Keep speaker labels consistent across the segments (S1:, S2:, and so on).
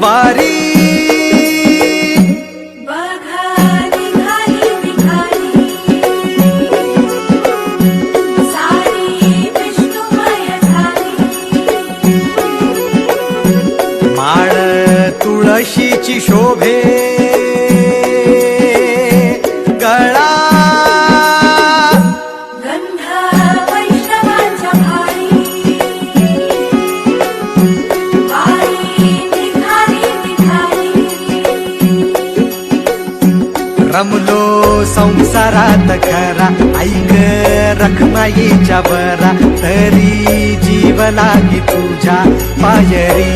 S1: वारी माळ तुळशीची शोभे गळा
S2: गंध वैष्णवांच्या भारी वारी निघाली निघाली
S1: रमलो संसारात खरा ऐक रखमाईच्या बरा तरी जीव लागी तुझ्या पायरी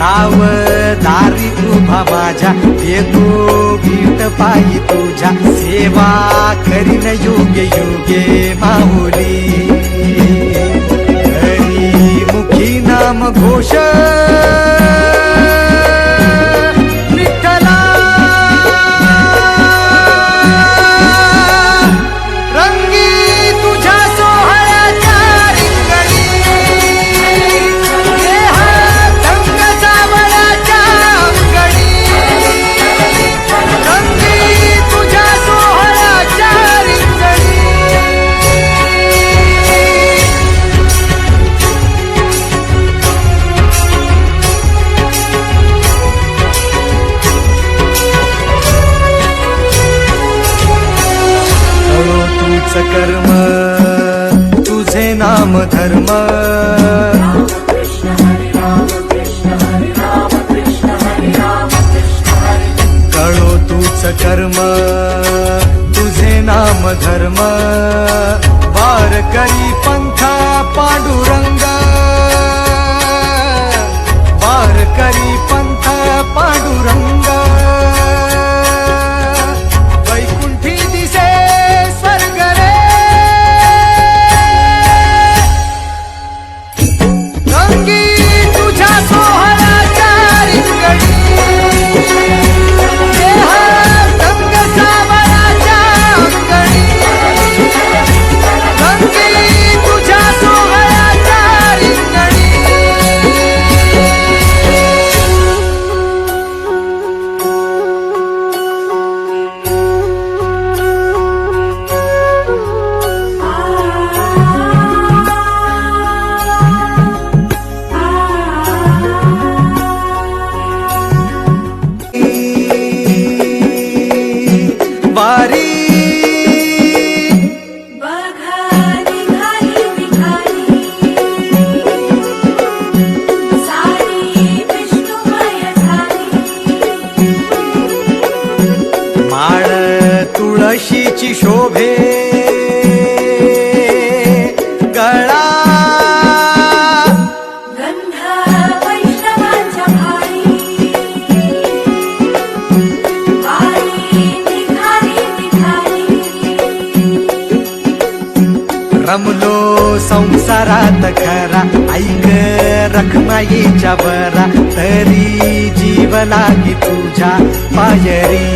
S1: राव दारी उभा माझ्या येतो भीट पायी तुझ्या सेवा करीन योग्य योग्य माऊली हरी मुखी नाम घोष कर्म तुझे नाम धर्म कळो तूच कर्म तुझे नाम धर्म वारकरी पंथ पांडुरंग वारकरी पंथ पांडुरंग वैकुंठी दिसे स्वर्ग रे रंगी तुझ्या सोहळ्याच्या रिंगणी रंग सावळाच्या अंगणी रंगी तुझ्या सोहळ्याच्या रिंगणी वारी
S2: बघा निघाली निघाली सारी विष्णुमय झाली
S1: माळ तुळशीची शोभे गळा
S2: गंध वैष्णवांच्या भारी वारी निघाली निघाली
S1: रमलो संसारात खरा ऐक रखमाईच्या बरा तरी जीव लागी तुझ्या पायरी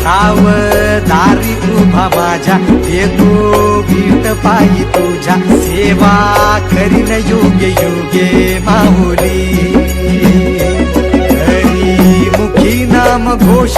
S1: राव दारी उभा माझ्या येतो भीट पायी तुझ्या सेवा करीन योग्य योग्य माऊली हरी मुखी नाम घोष